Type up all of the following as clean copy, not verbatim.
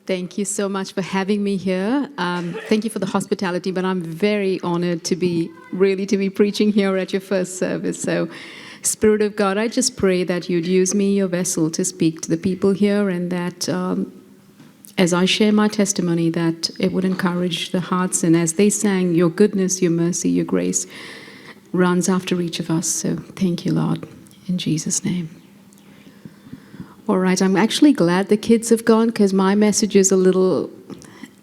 Thank you so much for having me here. Thank you for the hospitality, but I'm very honored to be preaching here at your first service. So, Spirit of God, I just pray that you'd use me, your vessel, to speak to the people here, and that as I share my testimony, that it would encourage the hearts, and as they sang, your goodness, your mercy, your grace runs after each of us. So thank you, Lord, in Jesus' name. All right, I'm actually glad the kids have gone, because my message is a little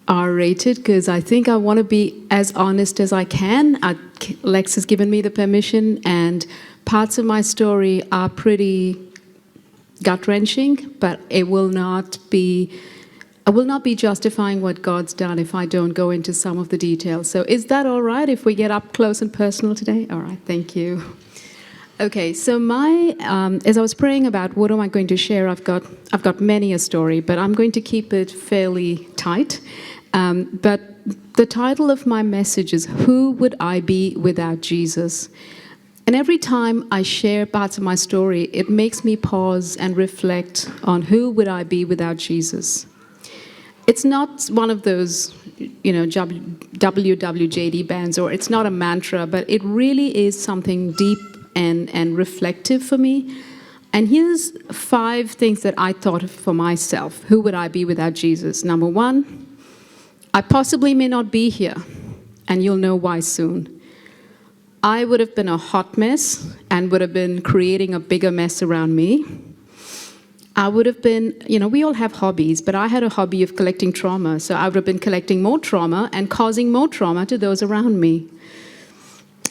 R-rated, because I think I want to be as honest as I can. Lex has given me the permission, and parts of my story are pretty gut-wrenching, but I will not be justifying what God's done if I don't go into some of the details. So is that all right if we get up close and personal today? All right, thank you. Okay, so as I was praying about what am I going to share, I've got many a story, but I'm going to keep it fairly tight. But the title of my message is, Who Would I Be Without Jesus? And every time I share parts of my story, it makes me pause and reflect on who would I be without Jesus. It's not one of those, WWJD bands, or it's not a mantra, but it really is something deep and reflective for me. And here's 5 things that I thought of for myself. Who would I be without Jesus? Number 1, I possibly may not be here, and you'll know why soon. I would have been a hot mess and would have been creating a bigger mess around me. I would have been, we all have hobbies, but I had a hobby of collecting trauma. So I would have been collecting more trauma and causing more trauma to those around me.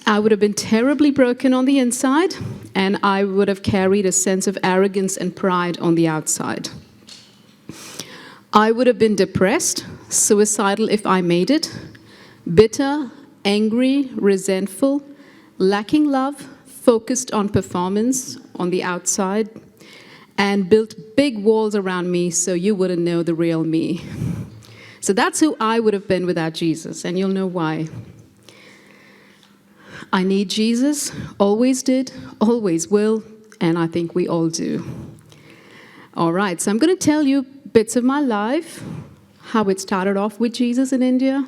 I would have been terribly broken on the inside, and I would have carried a sense of arrogance and pride on the outside. I would have been depressed, suicidal if I made it, bitter, angry, resentful, lacking love, focused on performance on the outside, and built big walls around me so you wouldn't know the real me. So that's who I would have been without Jesus, and you'll know why. I need Jesus, always did, always will, and I think we all do. All right, so I'm going to tell you bits of my life, how it started off with Jesus in India,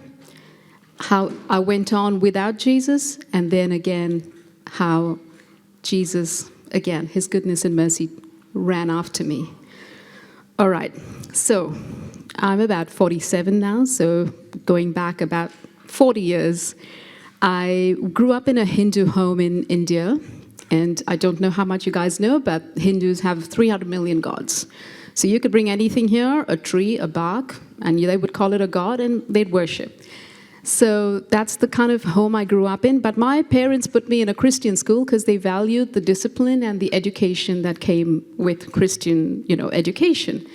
how I went on without Jesus, and then again, how Jesus, again, his goodness and mercy ran after me. All right, so I'm about 47 now, so going back about 40 years. I grew up in a Hindu home in India, and I don't know how much you guys know, but Hindus have 300 million gods. So you could bring anything here, a tree, a bark, and they would call it a god, and they'd worship. So that's the kind of home I grew up in. But my parents put me in a Christian school because they valued the discipline and the education that came with Christian, education.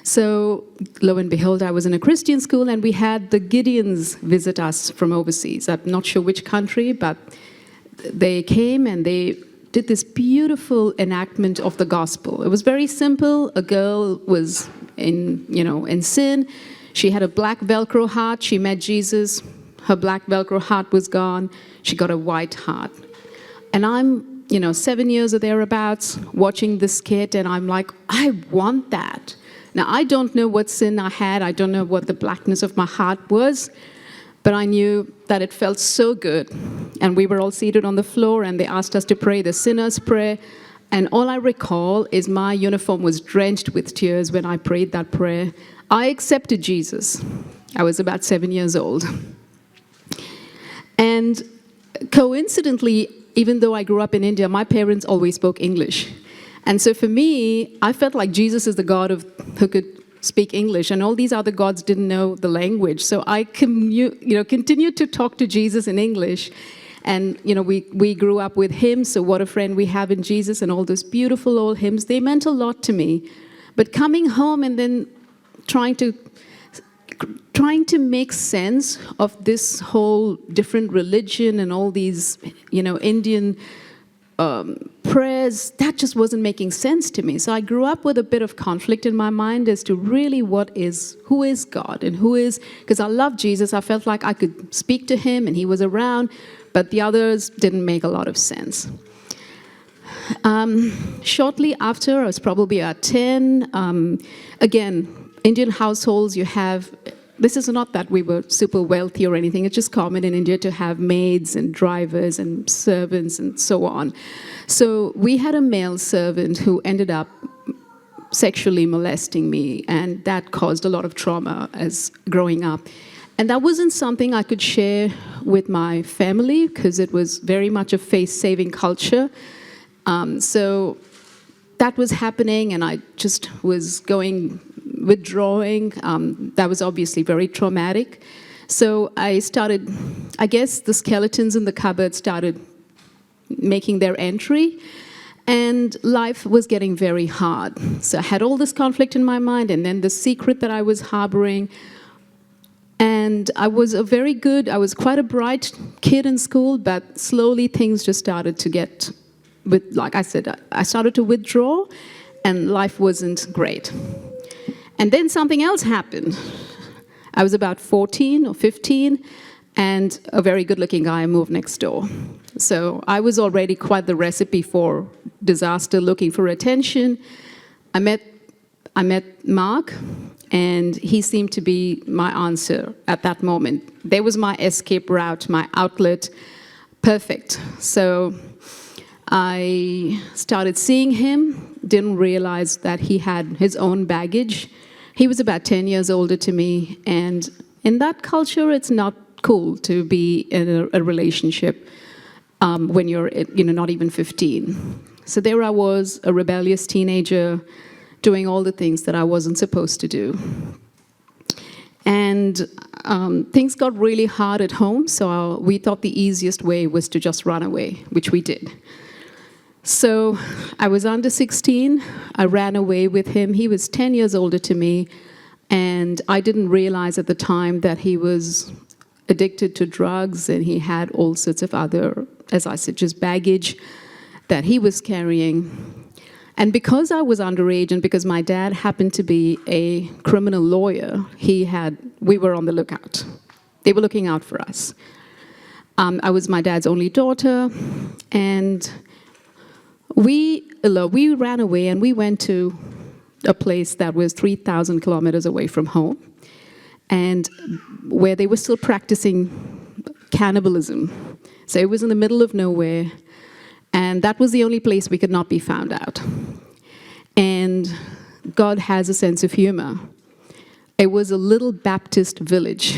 So lo and behold, I was in a Christian school, and we had the Gideons visit us from overseas. I'm not sure which country, but they came and they did this beautiful enactment of the gospel. It was very simple. A girl was in sin. She had a black Velcro heart. She met Jesus. Her black Velcro heart was gone. She got a white heart. And I'm, 7 years or thereabouts, watching this kid, and I'm like, I want that. Now, I don't know what sin I had. I don't know what the blackness of my heart was. But I knew that it felt so good. And we were all seated on the floor, and they asked us to pray the sinner's prayer. And all I recall is my uniform was drenched with tears when I prayed that prayer. I accepted Jesus. I was about 7 years old. And coincidentally, even though I grew up in India, my parents always spoke English. And so for me, I felt like Jesus is the God who could speak English, and all these other gods didn't know the language. So I continued to talk to Jesus in English. And, we grew up with hymns, so what a friend we have in Jesus, and all those beautiful old hymns. They meant a lot to me. But coming home and then trying to make sense of this whole different religion and all these, Indian prayers, that just wasn't making sense to me. So I grew up with a bit of conflict in my mind as to really who is God and because I love Jesus. I felt like I could speak to him and he was around, but the others didn't make a lot of sense. Shortly after, I was probably at 10, again, Indian households, you have, this is not that we were super wealthy or anything, it's just common in India to have maids and drivers and servants and so on. So we had a male servant who ended up sexually molesting me, and that caused a lot of trauma as growing up. And that wasn't something I could share with my family because it was very much a face-saving culture. So that was happening, and I just was withdrawing. That was obviously very traumatic. So I started, I guess the skeletons in the cupboard started making their entry, and life was getting very hard. So I had all this conflict in my mind, and then the secret that I was harboring. And I was quite a bright kid in school, but slowly things just started to get, like I said, I started to withdraw, and life wasn't great. And then something else happened. I was about 14 or 15, and a very good-looking guy moved next door. So I was already quite the recipe for disaster, looking for attention. I met Mark, and he seemed to be my answer at that moment. There was my escape route, my outlet. Perfect. So I started seeing him, didn't realize that he had his own baggage. He was about 10 years older to me, and in that culture, it's not cool to be in a relationship when you're not even 15. So there I was, a rebellious teenager, doing all the things that I wasn't supposed to do. And things got really hard at home, so we thought the easiest way was to just run away, which we did. So I was under 16, I ran away with him. He was 10 years older to me, and I didn't realize at the time that he was addicted to drugs, and he had all sorts of other, as I said, just baggage that he was carrying. And because I was underage, and because my dad happened to be a criminal lawyer, we were on the lookout. They were looking out for us. I was my dad's only daughter, and we ran away, and we went to a place that was 3,000 kilometers away from home, and where they were still practicing cannibalism. So it was in the middle of nowhere, and that was the only place we could not be found out. And God has a sense of humor. It was a little Baptist village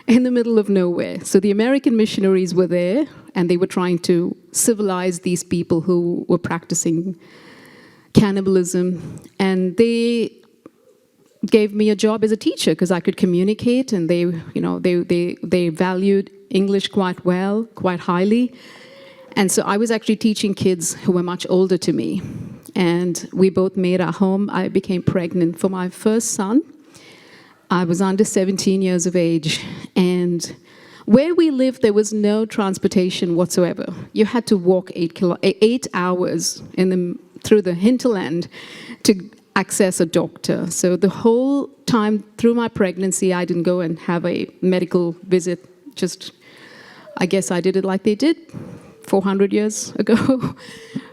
in the middle of nowhere. So the American missionaries were there, and they were trying to civilize these people who were practicing cannibalism. And they gave me a job as a teacher because I could communicate, and they valued English quite well, quite highly. And so I was actually teaching kids who were much older to me. And we both made our home. I became pregnant for my first son. I was under 17 years of age. And where we lived, there was no transportation whatsoever. You had to walk 8 hours through the hinterland to access a doctor. So the whole time through my pregnancy, I didn't go and have a medical visit. I guess I did it like they did 400 years ago.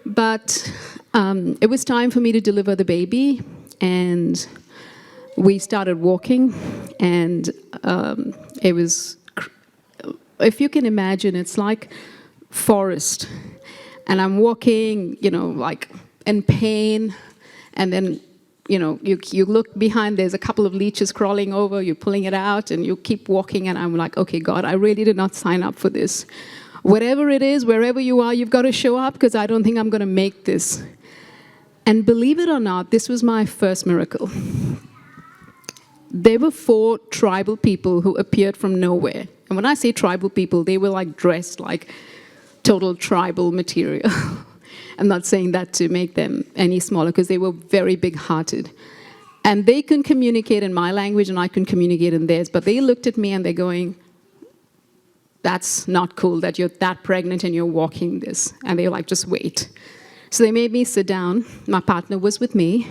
But it was time for me to deliver the baby, and we started walking, and it was, if you can imagine, it's like forest. And I'm walking, like in pain, and then, you look behind, there's a couple of leeches crawling over, you're pulling it out, and you keep walking, and I'm like, okay, God, I really did not sign up for this. Whatever it is, wherever you are, you've got to show up, because I don't think I'm going to make this. And believe it or not, this was my first miracle. There were 4 tribal people who appeared from nowhere. And when I say tribal people, they were like dressed like total tribal material. I'm not saying that to make them any smaller, because they were very big-hearted. And they couldn't communicate in my language, and I couldn't communicate in theirs. But they looked at me, and they're going, that's not cool that you're that pregnant and you're walking this. And they were like, just wait. So they made me sit down. My partner was with me.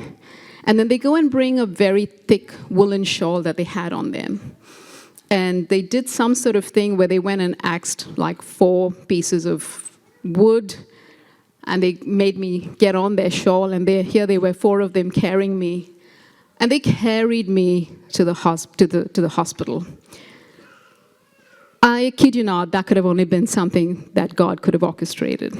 And then they go and bring a very thick woolen shawl that they had on them. And they did some sort of thing where they went and axed like 4 pieces of wood. And they made me get on their shawl. And here they were, 4 of them carrying me. And they carried me to the hospital. I kid you not, that could have only been something that God could have orchestrated.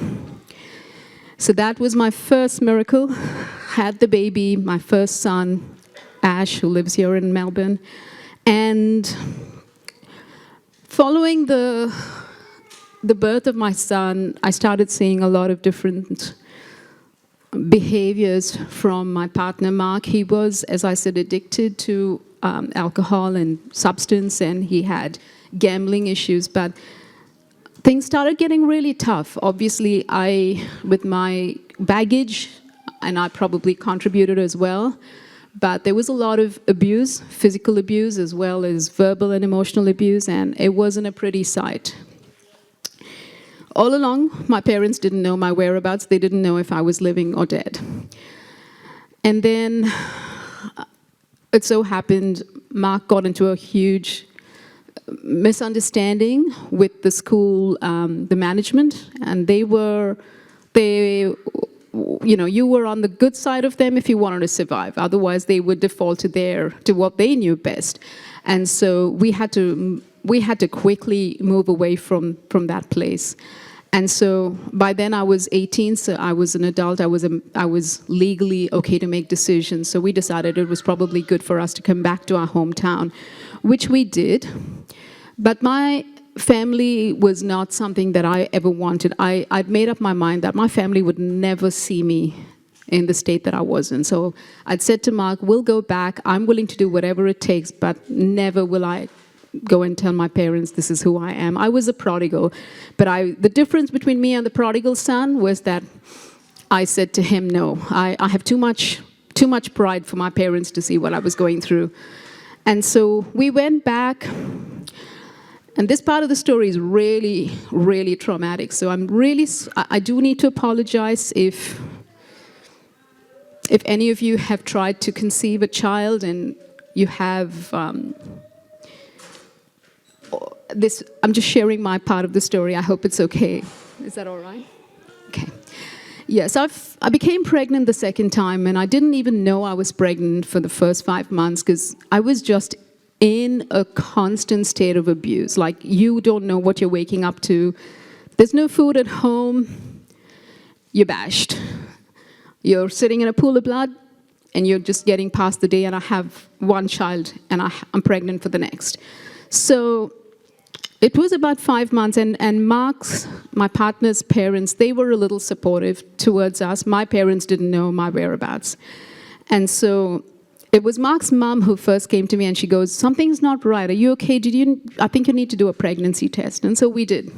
So that was my first miracle. Had the baby, my first son, Ash, who lives here in Melbourne. And following the birth of my son, I started seeing a lot of different behaviors from my partner, Mark. He was, as I said, addicted to alcohol and substance, and he had gambling issues, but things started getting really tough. Obviously, with my baggage, and I probably contributed as well, but there was a lot of abuse, physical abuse, as well as verbal and emotional abuse, and it wasn't a pretty sight. All along, my parents didn't know my whereabouts. They didn't know if I was living or dead. And then it so happened, Mark got into a huge misunderstanding with the school, the management, and you were on the good side of them if you wanted to survive. Otherwise, they would default to what they knew best. And so we had to quickly move away from that place. And so by then I was 18, so I was an adult. I was legally okay to make decisions. So we decided it was probably good for us to come back to our hometown, which we did. But my family was not something that I ever wanted. I'd made up my mind that my family would never see me in the state that I was in. So I'd said to Mark, we'll go back. I'm willing to do whatever it takes, but never will I go and tell my parents this is who I am. I was a prodigal, but the difference between me and the prodigal son was that I said to him, no, I have too much pride for my parents to see what I was going through. And so we went back, and this part of the story is really, really traumatic. So I do need to apologize if any of you have tried to conceive a child and you have I'm just sharing my part of the story. I hope it's okay. Is that all right? Okay. Yes, I became pregnant the second time, and I didn't even know I was pregnant for the first 5 months because I was just in a constant state of abuse. Like, you don't know what you're waking up to. There's no food at home. You're bashed. You're sitting in a pool of blood, and you're just getting past the day, and I have one child, and I'm pregnant for the next. So it was about 5 months, and Mark's, my partner's parents, they were a little supportive towards us. My parents didn't know my whereabouts. And so it was Mark's mom who first came to me, and she goes, something's not right. Are you okay? I think you need to do a pregnancy test. And so we did.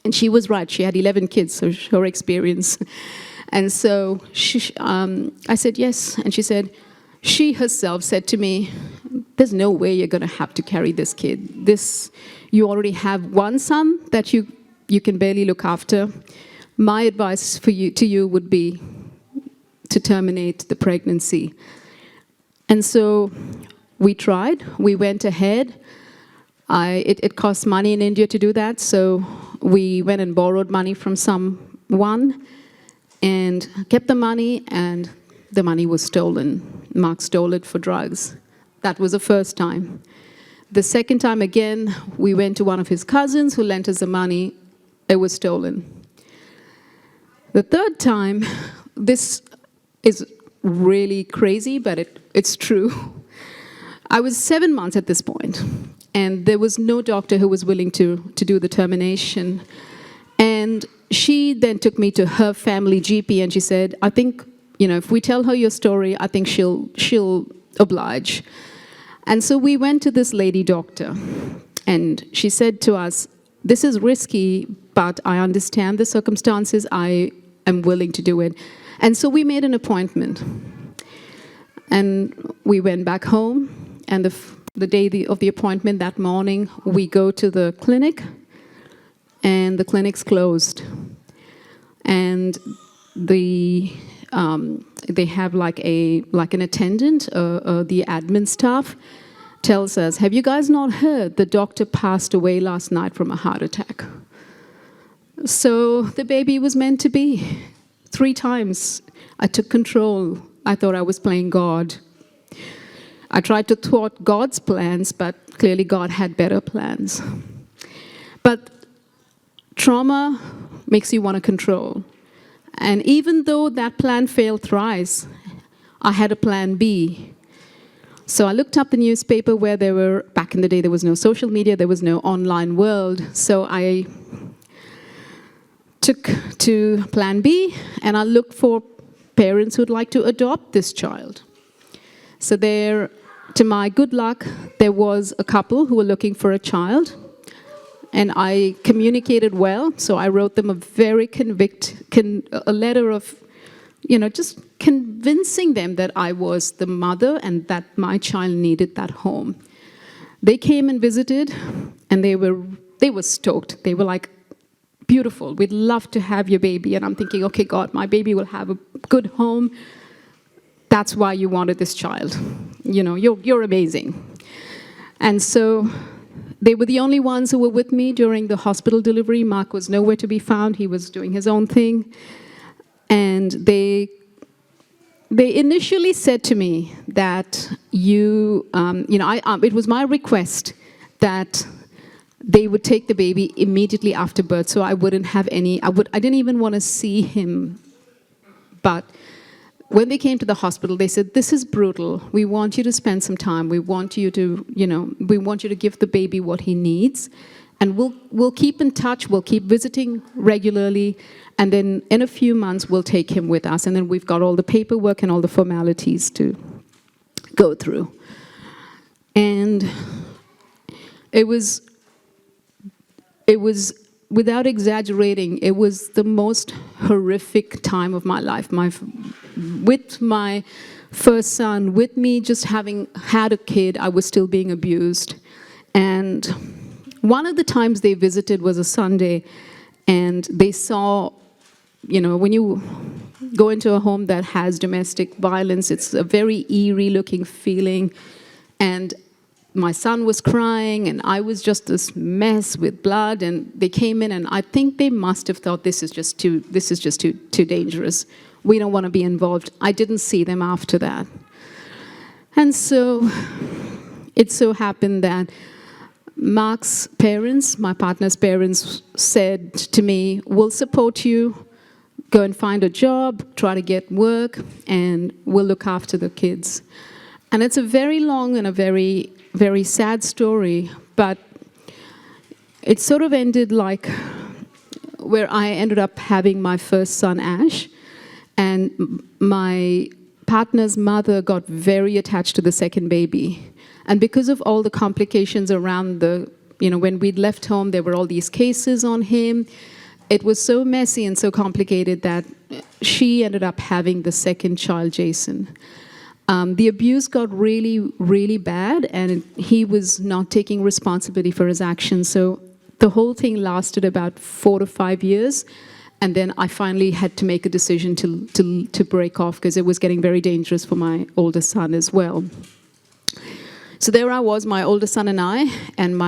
And she was right. She had 11 kids, so her experience. And so I said yes. And she herself said to me, there's no way you're going to have to carry this kid. You already have one son that you can barely look after. My advice to you would be to terminate the pregnancy. And so we tried. We went ahead. It costs money in India to do that, so we went and borrowed money from someone and kept the money, and the money was stolen. Mark stole it for drugs. That was the first time. The second time, again, we went to one of his cousins who lent us the money. It was stolen. The third time, this is really crazy, but it's true. I was 7 months at this point, and there was no doctor who was willing to do the termination. And she then took me to her family GP, and she said, I think, if we tell her your story, I think she'll oblige. And so we went to this lady doctor, and she said to us, this is risky, but I understand the circumstances. I am willing to do it. And so we made an appointment. And we went back home, and the day of the appointment, that morning, we go to the clinic, and the clinic's closed. And they have like an attendant, the admin staff tells us, have you guys not heard the doctor passed away last night from a heart attack? So the baby was meant to be. 3 times I took control. I thought I was playing God. I tried to thwart God's plans, but clearly God had better plans. But trauma makes you want to control. And even though that plan failed thrice, I had a plan B. So I looked up the newspaper where back in the day, there was no social media, there was no online world. So I took to plan B, and I looked for parents who'd like to adopt this child. So there, to my good luck, there was a couple who were looking for a child. And I communicated well, so I wrote them a very a letter of, just convincing them that I was the mother and that my child needed that home. They came and visited, and they were stoked. They were like, beautiful, we'd love to have your baby. And I'm thinking, okay, God, my baby will have a good home. That's why you wanted this child. You're amazing. And so they were the only ones who were with me during the hospital delivery. Mark was nowhere to be found. He was doing his own thing. And they initially said to me that it was my request that they would take the baby immediately after birth, so I wouldn't have I didn't even want to see him. But when they came to the hospital, they said, this is brutal. We want you to spend some time. We want you to, give the baby what he needs. And we'll keep in touch. We'll keep visiting regularly. And then in a few months, we'll take him with us. And then we've got all the paperwork and all the formalities to go through. And it was, without exaggerating, it was the most horrific time of my life. With my first son, with me just having had a kid, I was still being abused. And one of the times they visited was a Sunday, and they saw, when you go into a home that has domestic violence, it's a very eerie looking feeling. And my son was crying, and I was just this mess with blood, and they came in, and I think they must have thought, this is just too dangerous. We don't want to be involved. I didn't see them after that. And so it so happened that Mark's parents, my partner's parents, said to me, we'll support you, go and find a job, try to get work, and we'll look after the kids. And it's a very long and a very, very sad story, but it sort of ended like where I ended up having my first son, Ash, and my partner's mother got very attached to the second baby. And because of all the complications around when we'd left home, there were all these cases on him. It was so messy and so complicated that she ended up having the second child, Jason. The abuse got really, really bad, and he was not taking responsibility for his actions. So the whole thing lasted about 4 to 5 years. And then I finally had to make a decision to break off, because it was getting very dangerous for my older son as well. So there I was, my older son and I, and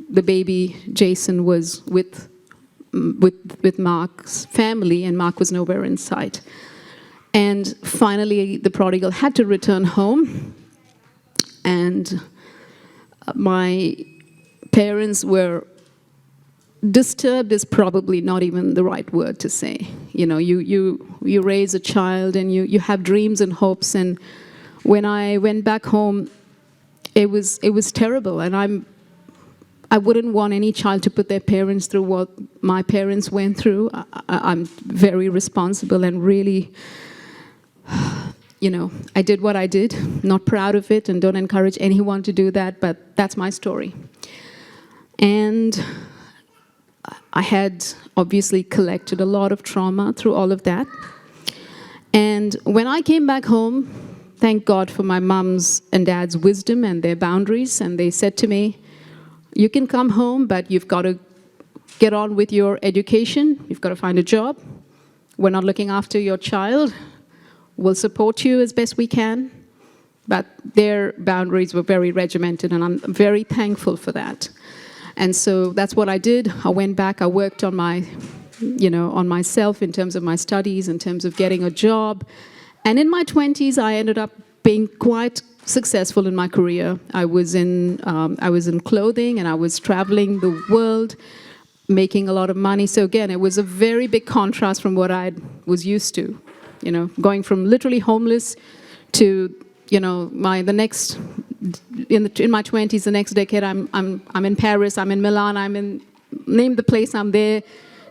the baby Jason was with Mark's family, and Mark was nowhere in sight. And finally, the prodigal had to return home, and my parents were disturbed is probably not even the right word to say. You raise a child, and you have dreams and hopes. And when I went back home, it was terrible. And I wouldn't want any child to put their parents through what my parents went through. I'm very responsible, and really, I did what I did. Not proud of it, and don't encourage anyone to do that, but that's my story. And I had obviously collected a lot of trauma through all of that. And when I came back home, thank God for my mom's and dad's wisdom and their boundaries, and they said to me, you can come home, but you've got to get on with your education. You've got to find a job. We're not looking after your child. We'll support you as best we can. But their boundaries were very regimented, and I'm very thankful for that. And so that's what I did. I went back, I worked on on myself in terms of my studies, in terms of getting a job. And in my 20s, I ended up being quite successful in my career. I was in clothing, and I was traveling the world, making a lot of money. So again, it was a very big contrast from what I was used to. You know, going from literally homeless to, you know, in my 20s, the next decade, I'm in Paris, I'm in Milan, name the place, I'm there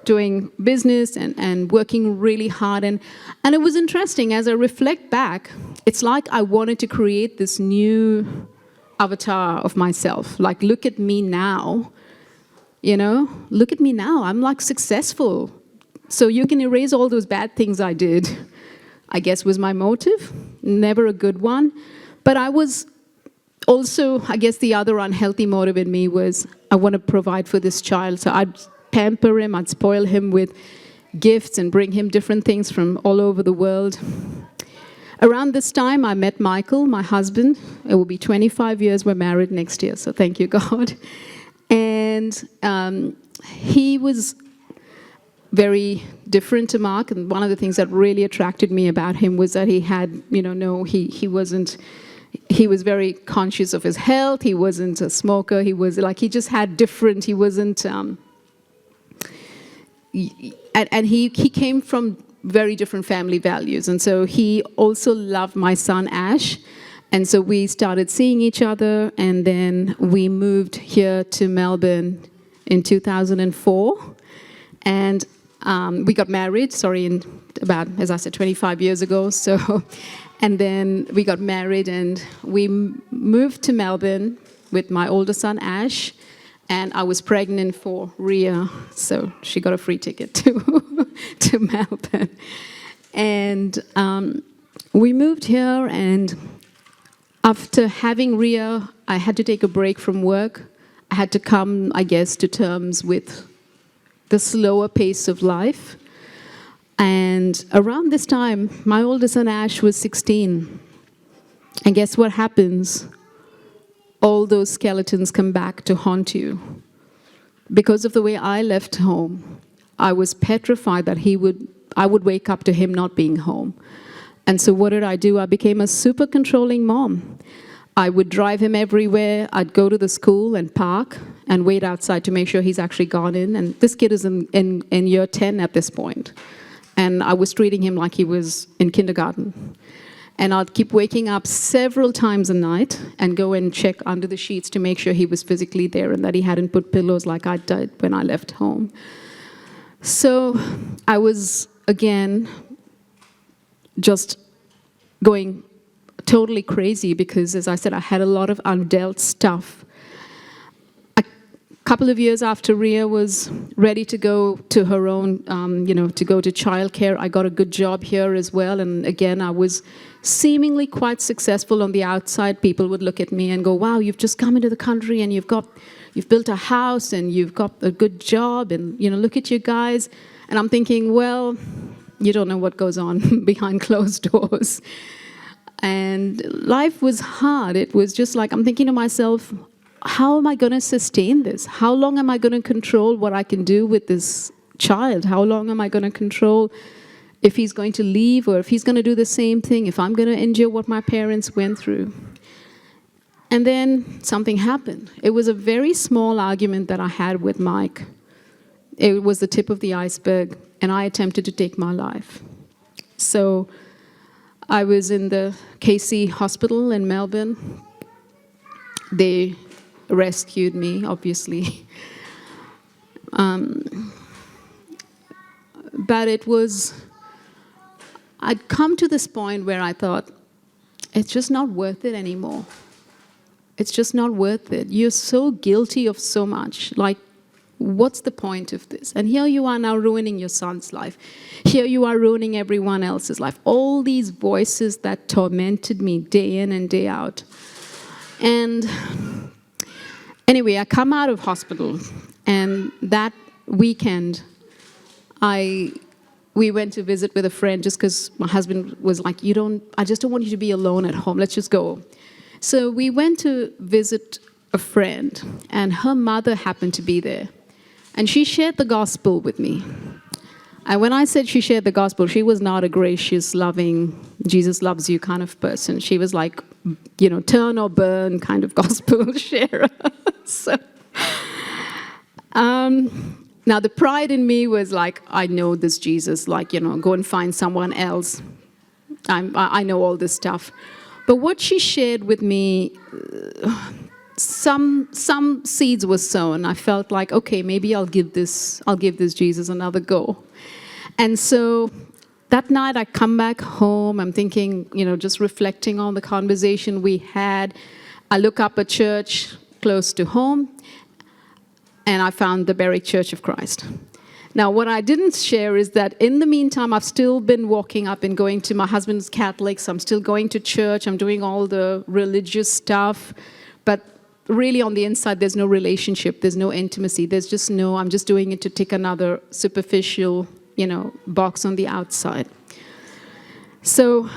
doing business and working really hard. And it was interesting, as I reflect back, it's like I wanted to create this new avatar of myself. Like, look at me now, you know, look at me now, I'm like successful. So you can erase all those bad things I did, I guess was my motive. Never a good one. But I was also, I guess the other unhealthy motive in me was I want to provide for this child. So I'd pamper him, I'd spoil him with gifts and bring him different things from all over the world. Around this time, I met Michael, my husband. It will be 25 years, we're married next year, so thank you, God. And he was very different to Mark, and one of the things that really attracted me about him was that he had, you know, he was very conscious of his health, he wasn't a smoker, he just had different, he wasn't, and he came from very different family values, and so he also loved my son Ash, and so we started seeing each other, and then we moved here to Melbourne in 2004, and we got married, in about, as I said, 25 years ago, so, and then we got married, and we moved to Melbourne with my older son Ash, and I was pregnant for Ria, so she got a free ticket to Melbourne. And we moved here, and after having Ria, I had to take a break from work. I had to come, I guess, to terms with the slower pace of life. And around this time, my oldest son Ash was 16. And guess what happens? All those skeletons come back to haunt you. Because of the way I left home, I was petrified that I would wake up to him not being home. And so what did I do? I became a super controlling mom. I would drive him everywhere. I'd go to the school and park and wait outside to make sure he's actually gone in. And this kid is in year 10 at this point. And I was treating him like he was in kindergarten. And I'd keep waking up several times a night and go and check under the sheets to make sure he was physically there and that he hadn't put pillows like I did when I left home. So I was, again, just going totally crazy because, as I said, I had a lot of undealt stuff. A couple of years after Ria was ready to go to her own, to go to childcare, I got a good job here as well. And again, I was seemingly quite successful on the outside. People would look at me and go, wow, you've just come into the country and you've built a house and you've got a good job and, look at you guys. And I'm thinking, well, you don't know what goes on behind closed doors. And life was hard. It was just like, I'm thinking to myself, how am I going to sustain this? How long am I going to control what I can do with this child? How long am I going to control if he's going to leave or if he's going to do the same thing, if I'm going to endure what my parents went through? And then something happened. It was a very small argument that I had with Mike. It was the tip of the iceberg, and I attempted to take my life. So I was in the KC hospital in Melbourne. They rescued me, obviously. But I'd come to this point where I thought, it's just not worth it anymore. It's just not worth it. You're so guilty of so much. Like, what's the point of this? And here you are now ruining your son's life. Here you are ruining everyone else's life. All these voices that tormented me day in and day out. And anyway, I come out of hospital, and that weekend, we went to visit with a friend just because my husband was like, I just don't want you to be alone at home. Let's just go. So we went to visit a friend, and her mother happened to be there. And she shared the gospel with me. And when I said she shared the gospel, she was not a gracious, loving, Jesus loves you kind of person. She was like, turn or burn kind of gospel sharer. So, now the pride in me was like, I know this Jesus, like, go and find someone else. I know all this stuff. But what she shared with me, some seeds were sown. I felt like, okay, maybe I'll give this Jesus another go. And so that night I come back home, I'm thinking, just reflecting on the conversation we had. I look up a church close to home, and I found the Berwick Church of Christ. Now, what I didn't share is that in the meantime, I've still been walking up and going to, my husband's Catholic, so I'm still going to church, I'm doing all the religious stuff, but really on the inside, there's no relationship, there's no intimacy, I'm just doing it to tick another superficial, box on the outside. So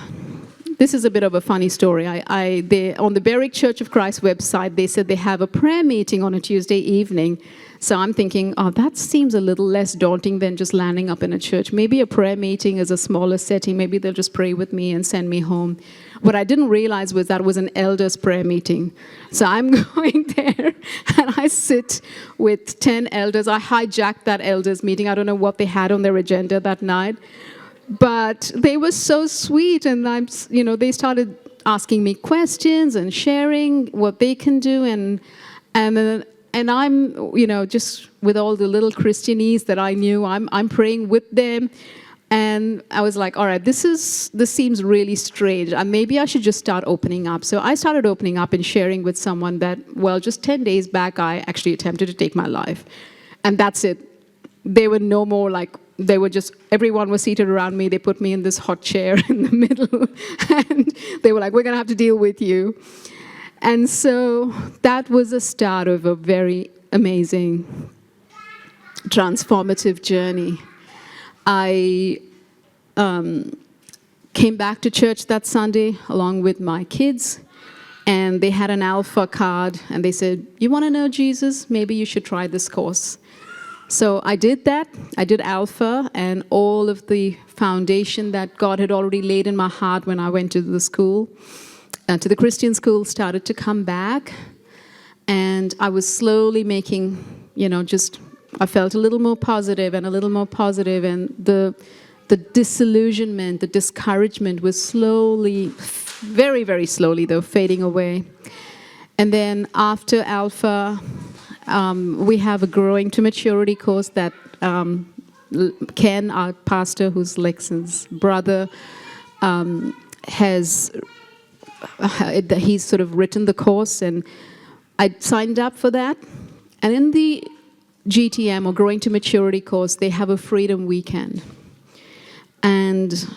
this is a bit of a funny story. On the Berwick Church of Christ website, they said they have a prayer meeting on a Tuesday evening. So I'm thinking, that seems a little less daunting than just landing up in a church. Maybe a prayer meeting is a smaller setting. Maybe they'll just pray with me and send me home. What I didn't realize was that was an elders' prayer meeting. So I'm going there, and I sit with 10 elders. I hijacked that elders' meeting. I don't know what they had on their agenda that night. But they were so sweet, and they started asking me questions and sharing what they can do, and I'm, just with all the little Christianese that I knew, I'm praying with them, and I was like, all right, this seems really strange, and maybe I should just start opening up. So I started opening up and sharing with someone that, just 10 days back, I actually attempted to take my life, and that's it. They were no more like. They were just, everyone was seated around me. They put me in this hot chair in the middle. And they were like, we're going to have to deal with you. And so that was the start of a very amazing, transformative journey. I came back to church that Sunday along with my kids. And they had an Alpha card. And they said, you want to know Jesus? Maybe you should try this course. So I did that. I did Alpha, and all of the foundation that God had already laid in my heart when I went to the school, to the Christian school, started to come back. And I was slowly making, I felt a little more positive, and the disillusionment, the discouragement was slowly, very, very slowly though, fading away. And then after Alpha, we have a Growing to Maturity course that Ken, our pastor, who's Lexon's brother, he's sort of written the course, and I signed up for that. And in the GTM, or Growing to Maturity course, they have a Freedom Weekend. And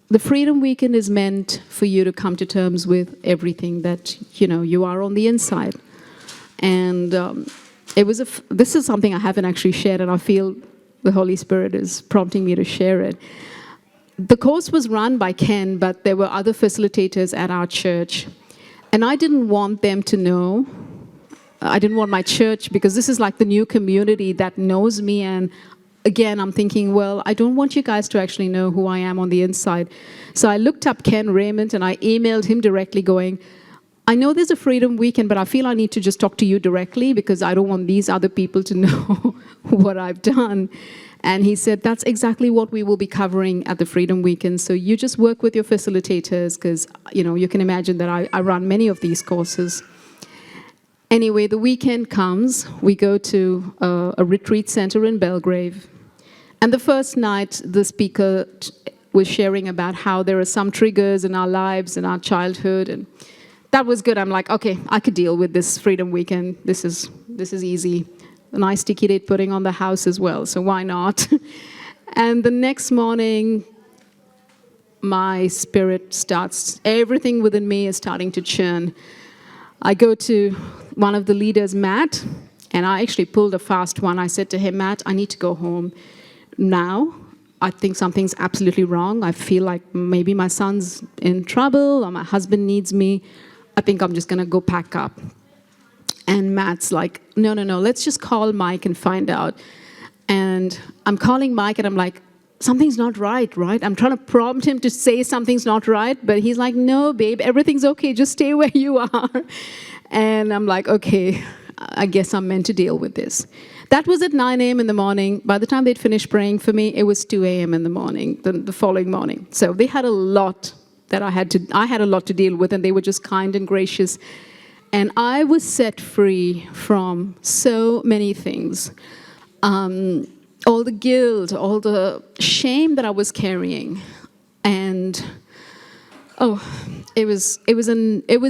the Freedom Weekend is meant for you to come to terms with everything that, you are on the inside. And this is something I haven't actually shared, and I feel the Holy Spirit is prompting me to share it. The course was run by Ken, but there were other facilitators at our church. And I didn't want them to know. I didn't want my church, because this is like the new community that knows me. And again, I'm thinking, I don't want you guys to actually know who I am on the inside. So I looked up Ken Raymond, and I emailed him directly going, I know there's a Freedom Weekend, but I feel I need to just talk to you directly, because I don't want these other people to know what I've done. And he said, that's exactly what we will be covering at the Freedom Weekend. So you just work with your facilitators, because, you can imagine that I run many of these courses. Anyway, the weekend comes. We go to a retreat center in Belgrave. And the first night, the speaker was sharing about how there are some triggers in our lives, in our childhood, and that was good. I'm like, okay, I could deal with this Freedom Weekend. This is easy. A nice sticky date putting on the house as well, so why not? And the next morning, my spirit starts, everything within me is starting to churn. I go to one of the leaders, Matt, and I actually pulled a fast one. I said to him, Matt, I need to go home now. I think something's absolutely wrong. I feel like maybe my son's in trouble, or my husband needs me. I think I'm just going to go pack up. And Matt's like, no, let's just call Mike and find out. And I'm calling Mike, and I'm like, something's not right, right? I'm trying to prompt him to say something's not right, but he's like, no, babe, everything's okay. Just stay where you are. And I'm like, okay, I guess I'm meant to deal with this. That was at 9 a.m. in the morning. By the time they'd finished praying for me, it was 2 a.m. in the morning, the following morning. So they had a lot that I had a lot to deal with, and they were just kind and gracious. And I was set free from so many things. All the guilt, all the shame that I was carrying. And it was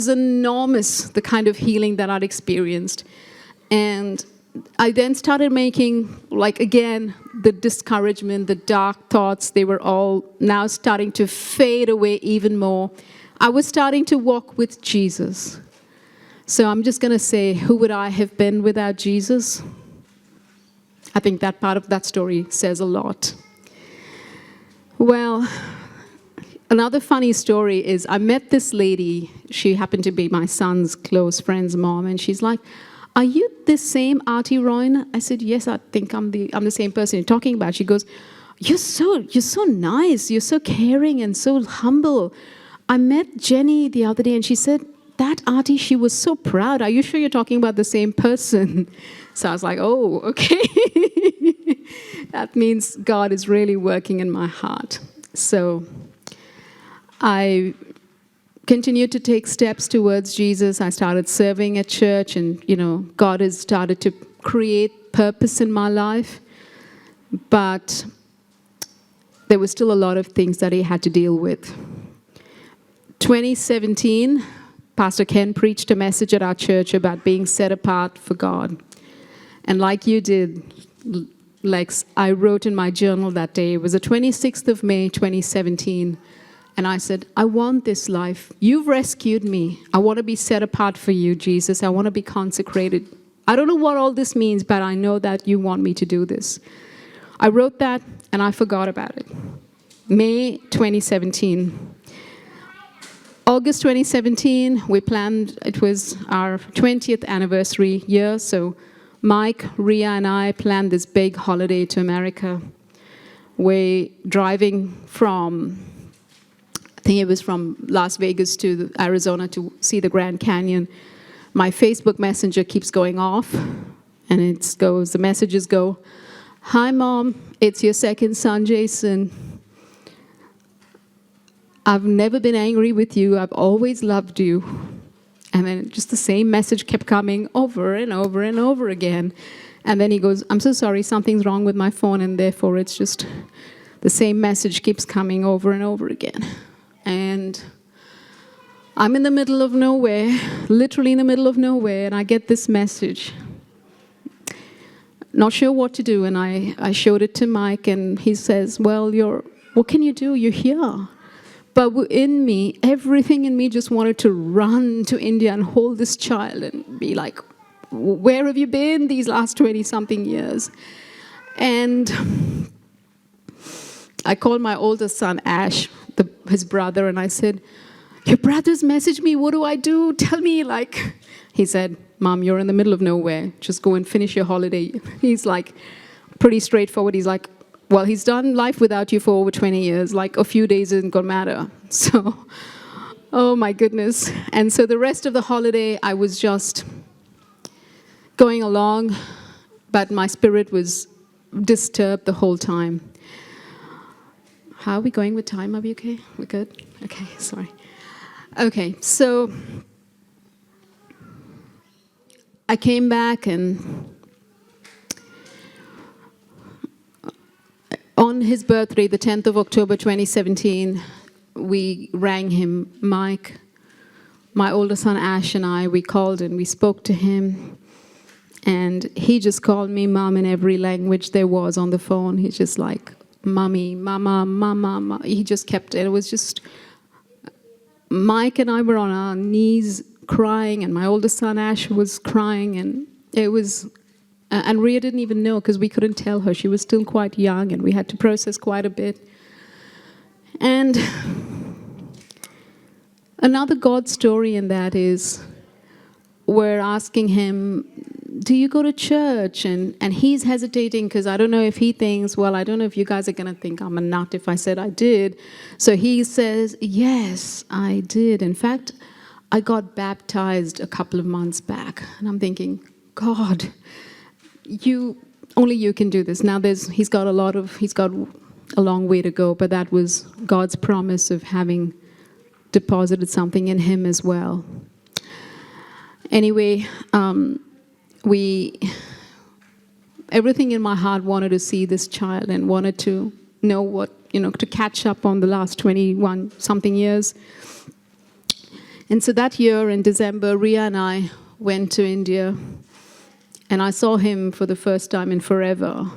enormous, the kind of healing that I'd experienced. And I then started making, like, again, the discouragement, the dark thoughts, they were all now starting to fade away even more. I was starting to walk with Jesus. So I'm just going to say, who would I have been without Jesus? I think that part of that story says a lot. Well, another funny story is I met this lady. She happened to be my son's close friend's mom, and she's like, are you the same Arti, Royan? I said, yes, I think I'm the same person you're talking about. She goes, you're so nice, you're so caring and so humble. I met Jenny the other day, and she said, that Arti, she was so proud. Are you sure you're talking about the same person? So I was like, oh, okay. That means God is really working in my heart. So I continued to take steps towards Jesus. I started serving at church, and, God has started to create purpose in my life. But there was still a lot of things that he had to deal with. 2017, Pastor Ken preached a message at our church about being set apart for God. And like you did, Lex, I wrote in my journal that day, it was the 26th of May, 2017, and I said, I want this life. You've rescued me. I want to be set apart for you, Jesus. I want to be consecrated. I don't know what all this means, but I know that you want me to do this. I wrote that, and I forgot about it. May 2017. August 2017, we planned, it was our 20th anniversary year, so Mike, Ria, and I planned this big holiday to America. We're driving from, I think it was from Las Vegas to Arizona to see the Grand Canyon. My Facebook Messenger keeps going off, and the messages go, hi, Mom, it's your second son, Jason. I've never been angry with you. I've always loved you. And then just the same message kept coming over and over and over again. And then he goes, I'm so sorry, something's wrong with my phone, and therefore it's just the same message keeps coming over and over again. And I'm in the middle of nowhere, literally in the middle of nowhere, and I get this message. Not sure what to do, and I showed it to Mike, and he says, well, what can you do? You're here. But in me, everything in me just wanted to run to India and hold this child and be like, where have you been these last 20-something years? And I called my older son, Ash, his brother, and I said, your brother's messaged me, what do I do? Tell me, he said, Mom, you're in the middle of nowhere. Just go and finish your holiday. He's like, pretty straightforward. He's like, well, he's done life without you for over 20 years. Like, a few days isn't going to matter. So, oh my goodness. And so the rest of the holiday, I was just going along, but my spirit was disturbed the whole time. How are we going with time? Are we okay? We're good? Okay, sorry. Okay, so I came back, and on his birthday, the 10th of October 2017, we rang him, Mike, my older son Ash, and we called and we spoke to him. And he just called me Mom in every language there was on the phone. He's just like, Mommy, Mama, Mama. He just kept it. It was just, Mike and I were on our knees crying, and my older son Ash was crying, and it was, and Ria didn't even know because we couldn't tell her. She was still quite young, and we had to process quite a bit. And another God story in that is we're asking him, do you go to church? And he's hesitating because I don't know if he thinks, well, I don't know if you guys are going to think I'm a nut if I said I did. So he says, yes, I did. In fact, I got baptized a couple of months back. And I'm thinking, God, only you can do this. Now he's got a long way to go, but that was God's promise of having deposited something in him as well. Anyway, everything in my heart wanted to see this child and wanted to know to catch up on the last 21 something years. And so that year in December, Ria and I went to India, and I saw him for the first time in forever.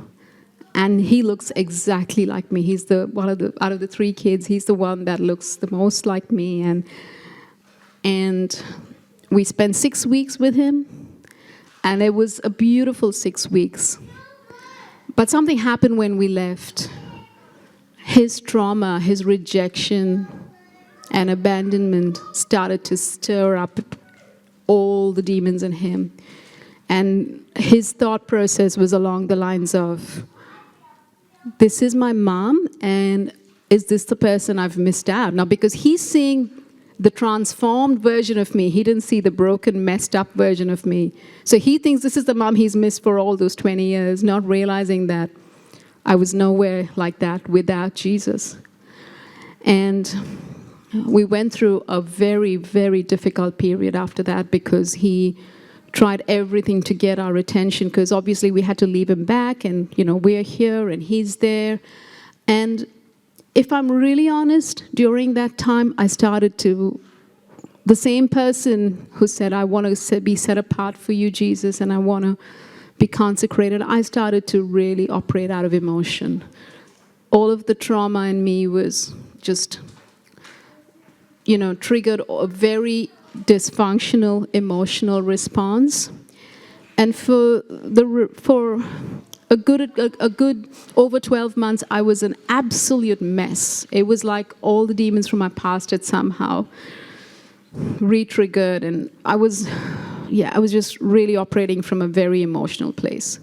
And he looks exactly like me. He's out of the three kids, he's the one that looks the most like me. And we spent 6 weeks with him, and it was a beautiful 6 weeks. But something happened when we left. His trauma, his rejection, and abandonment started to stir up all the demons in him. And his thought process was along the lines of, this is my mom, and is this the person I've missed out? Now, because he's seeing the transformed version of me, he didn't see the broken, messed up version of me. So he thinks this is the mom he's missed for all those 20 years, not realizing that I was nowhere like that without Jesus. And we went through a very, very difficult period after that, because he tried everything to get our attention, because obviously we had to leave him back, and we're here and he's there. And if I'm really honest, during that time I started to, the same person who said, I want to be set apart for you, Jesus, and I want to be consecrated, I started to really operate out of emotion. All of the trauma in me was just triggered a very dysfunctional emotional response. And for a good over 12 months, I was an absolute mess. It was like all the demons from my past had somehow re-triggered, and I was just really operating from a very emotional place.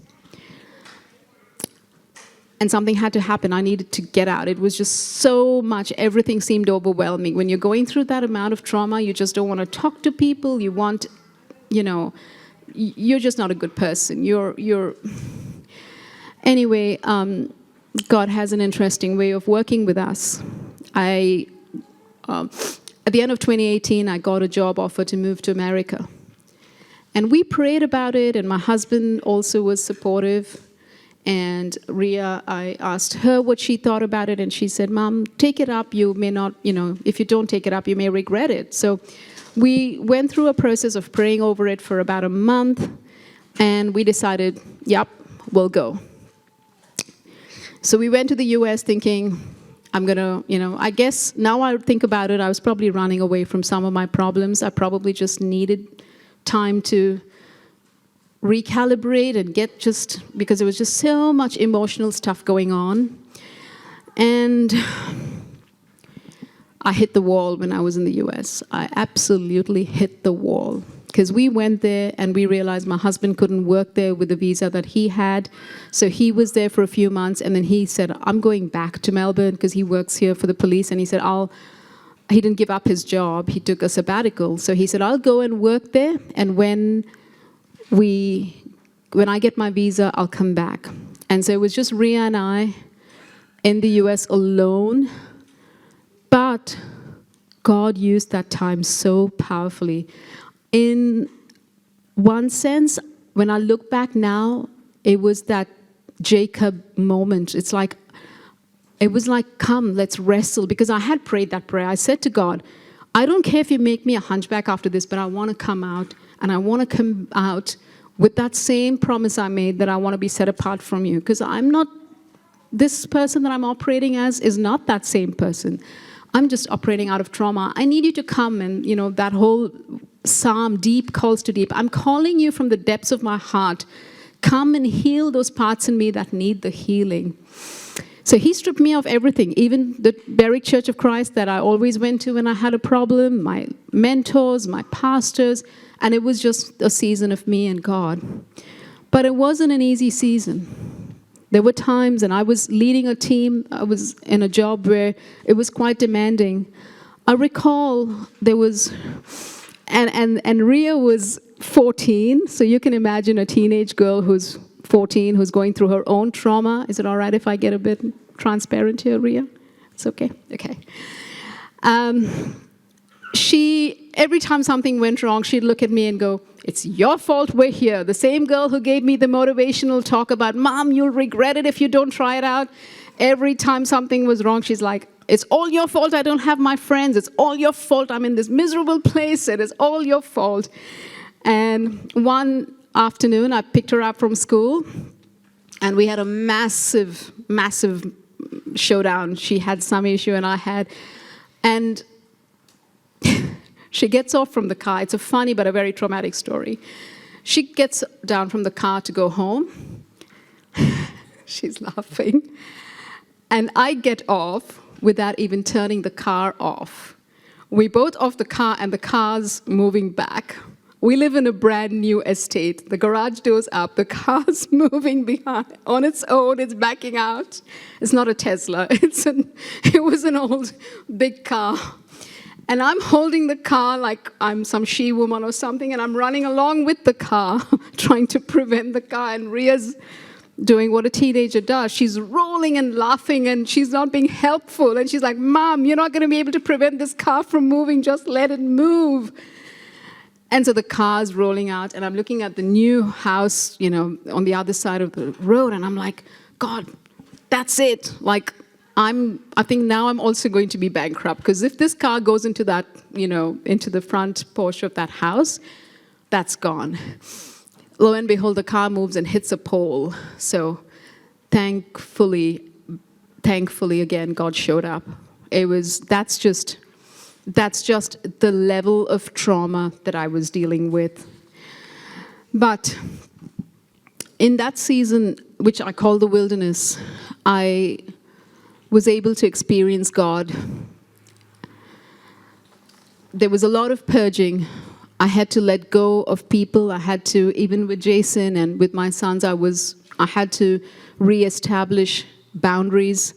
And something had to happen. I needed to get out. It was just so much. Everything seemed overwhelming. When you're going through that amount of trauma, you just don't want to talk to people. You want, you're just not a good person. Anyway, God has an interesting way of working with us. At the end of 2018, I got a job offer to move to America. And we prayed about it, and my husband also was supportive. And Ria, I asked her what she thought about it, and she said, Mom, take it up. You may not, if you don't take it up, you may regret it. So we went through a process of praying over it for about a month, and we decided, yep, we'll go. So we went to the US thinking, I'm going to, I guess now I think about it, I was probably running away from some of my problems. I probably just needed time to recalibrate and because there was just so much emotional stuff going on. And I hit the wall when I was in the US. I absolutely hit the wall, because we went there and we realized my husband couldn't work there with the visa that he had. So he was there for a few months, and then he said, I'm going back to Melbourne, because he works here for the police. And he said, he didn't give up his job. He took a sabbatical. So he said, I'll go and work there, and when I get my visa, I'll come back. And so it was just Ria and I in the US alone. But God used that time so powerfully. In one sense, when I look back now, it was that Jacob moment. It was like, come, let's wrestle. Because I had prayed that prayer. I said to God, I don't care if you make me a hunchback after this, but I want to come out. And I want to come out with that same promise I made, that I want to be set apart from you. Because I'm not, this person that I'm operating as is not that same person. I'm just operating out of trauma. I need you to come, and, that whole psalm, deep calls to deep. I'm calling you from the depths of my heart. Come and heal those parts in me that need the healing. So he stripped me of everything, even the Berwick Church of Christ that I always went to when I had a problem, my mentors, my pastors, and it was just a season of me and God. But it wasn't an easy season. There were times, and I was leading a team, I was in a job where it was quite demanding. I recall there was, and Ria was 14, so you can imagine a teenage girl who's 14, who's going through her own trauma. Is it all right if I get a bit transparent here, Ria? It's okay? Okay. Every time something went wrong, she'd look at me and go, "It's your fault we're here." The same girl who gave me the motivational talk about, "Mom, you'll regret it if you don't try it out." Every time something was wrong, she's like, "It's all your fault I don't have my friends. It's all your fault I'm in this miserable place. It is all your fault." And one afternoon, I picked her up from school, and we had a massive, massive showdown. She had some issue, and I had. And she gets off from the car. It's a funny but a very traumatic story. She gets down from the car to go home. She's laughing. And I get off without even turning the car off. We both off the car, and the car's moving back. We live in a brand new estate. The garage door's up. The car's moving behind on its own. It's backing out. It's not a Tesla. It was an old big car. And I'm holding the car like I'm some she-woman or something, and I'm running along with the car, trying to prevent the car. And Ria's doing what a teenager does. She's rolling and laughing, and she's not being helpful. And she's like, "Mom, you're not going to be able to prevent this car from moving. Just let it move." And so the car's rolling out, and I'm looking at the new house, on the other side of the road, and I'm like, "God, that's it. Like, I think now I'm also going to be bankrupt, because if this car goes into that, into the front porch of that house, that's gone." Lo and behold, the car moves and hits a pole. So thankfully again, God showed up. That's just the level of trauma that I was dealing with. But in that season, which I call the wilderness, I was able to experience God. There was a lot of purging. I had to let go of people. I had to, even with Jason and with my sons, I had to reestablish boundaries.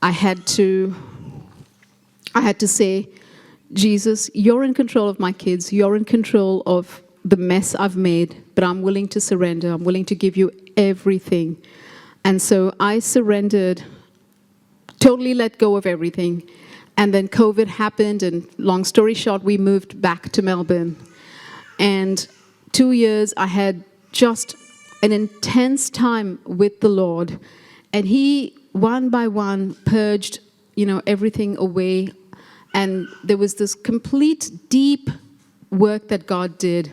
I had to say, "Jesus, you're in control of my kids. You're in control of the mess I've made, but I'm willing to surrender. I'm willing to give you everything." And so I surrendered, totally let go of everything. And then COVID happened, and long story short, we moved back to Melbourne. And 2 years, I had just an intense time with the Lord. And He, one by one, purged, everything away. And there was this complete, deep work that God did.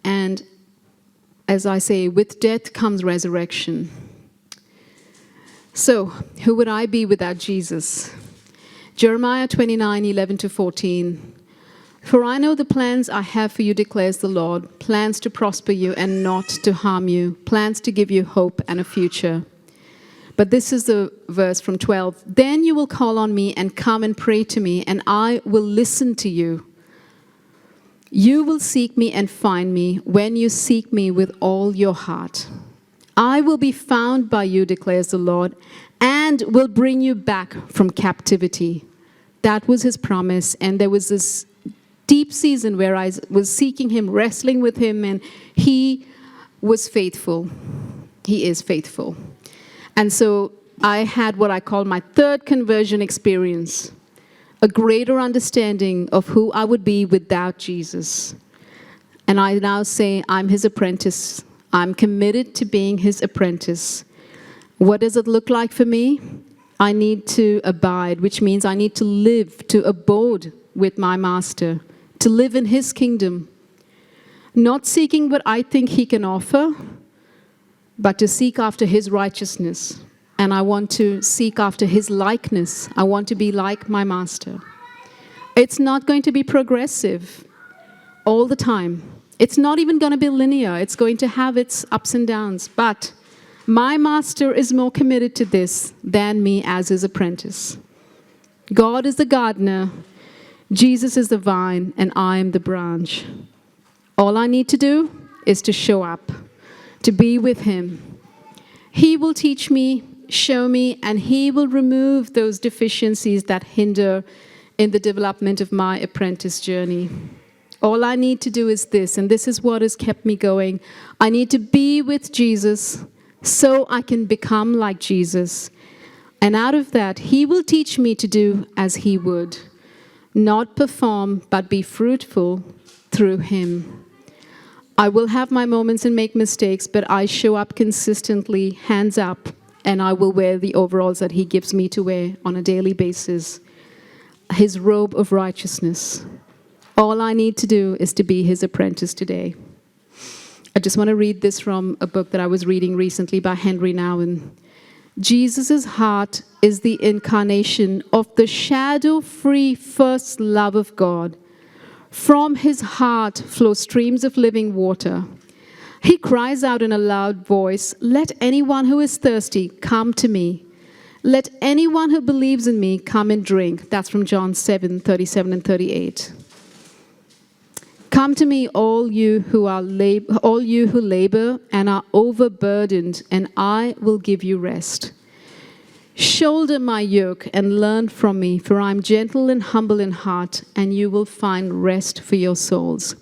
And as I say, with death comes resurrection. So, who would I be without Jesus? Jeremiah 29:11-14. "For I know the plans I have for you, declares the Lord, plans to prosper you and not to harm you, plans to give you hope and a future." But this is the verse from 12. "Then you will call on me and come and pray to me, and I will listen to you. You will seek me and find me when you seek me with all your heart. I will be found by you, declares the Lord, and will bring you back from captivity." That was His promise. And there was this deep season where I was seeking Him, wrestling with Him, and He was faithful. He is faithful. And so I had what I call my third conversion experience, a greater understanding of who I would be without Jesus. And I now say I'm His apprentice. I'm committed to being His apprentice. What does it look like for me? I need to abide, which means I need to live, to abode with my Master, to live in His kingdom. Not seeking what I think He can offer, but to seek after His righteousness. And I want to seek after His likeness. I want to be like my Master. It's not going to be progressive all the time. It's not even going to be linear. It's going to have its ups and downs. But My master is more committed to this than me as his apprentice. God is the gardener, Jesus is the vine, and I am the branch. All I need to do is to show up, to be with him. He will teach me, show me, and he will remove those deficiencies that hinder in the development of my apprentice journey. All I need to do is this, and this is what has kept me going. I need to be with Jesus so I can become like Jesus. And out of that, he will teach me to do as he would. Not perform, but be fruitful through him. I will have my moments and make mistakes, but I show up consistently, hands up, and I will wear the overalls that he gives me to wear on a daily basis. His robe of righteousness. All I need to do is to be his apprentice today. I just want to read this from a book that I was reading recently by Henry Nouwen. Jesus' heart is the incarnation of the shadow-free first love of God. From his heart flow streams of living water. He cries out in a loud voice, "Let anyone who is thirsty come to me. Let anyone who believes in me come and drink." That's from John 7:37 and 38. Come to me, all you who labor and are overburdened, and I will give you rest. Shoulder my yoke and learn from me, for I am gentle and humble in heart, and you will find rest for your souls.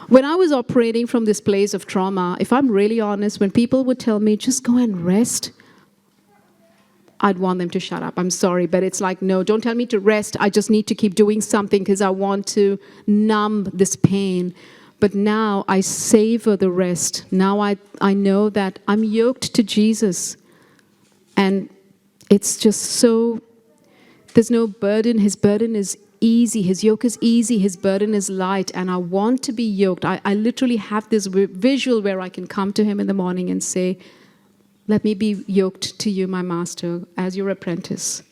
When I was operating from this place of trauma, if I'm really honest, when people would tell me, just go and rest, I'd want them to shut up. I'm sorry, but it's like, no, don't tell me to rest. I just need to keep doing something because I want to numb this pain. But now I savor the rest. Now I know that I'm yoked to Jesus. And it's just so, there's no burden. His burden is easy. His yoke is easy. His burden is light. And I want to be yoked. I literally have this visual where I can come to him in the morning and say, let me be yoked to you, my master, as your apprentice.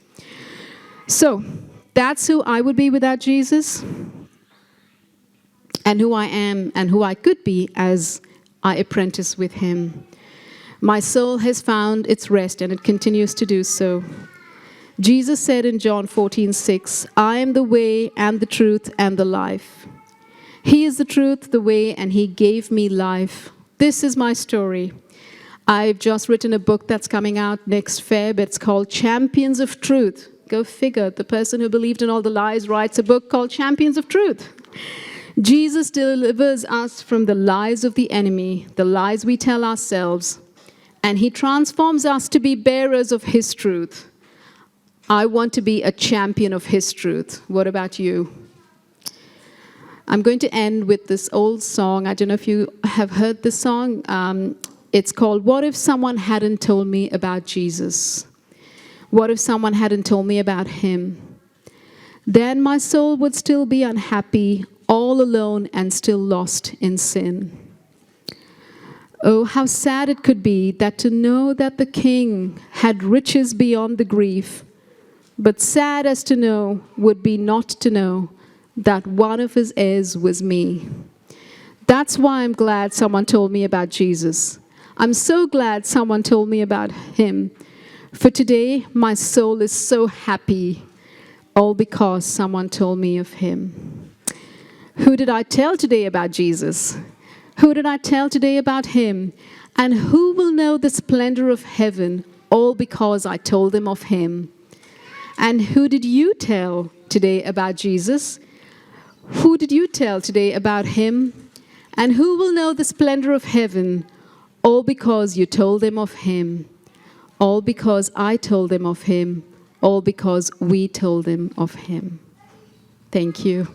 So that's who I would be without Jesus, and who I am and who I could be as I apprentice with him. My soul has found its rest, and it continues to do so. Jesus said in John 14:6, I am the way and the truth and the life. He is the truth, the way, and he gave me life. This is my story. I've just written a book that's coming out next Feb. It's called Champions of Truth. Go figure. The person who believed in all the lies writes a book called Champions of Truth. Jesus delivers us from the lies of the enemy, the lies we tell ourselves, and he transforms us to be bearers of his truth. I want to be a champion of his truth. What about you? I'm going to end with this old song. I don't know if you have heard this song. It's called, What If Someone Hadn't Told Me About Jesus? What if someone hadn't told me about him? Then my soul would still be unhappy, all alone and still lost in sin. Oh, how sad it could be that to know that the King had riches beyond the grief, but sad as to know would be not to know that one of his heirs was me. That's why I'm glad someone told me about Jesus. I'm so glad someone told me about him. For today, my soul is so happy, all because someone told me of him. Who did I tell today about Jesus? Who did I tell today about him? And who will know the splendor of heaven, all because I told them of him? And who did you tell today about Jesus? Who did you tell today about him? And who will know the splendor of heaven, all because you told them of him, all because I told them of him, all because we told them of him. Thank you.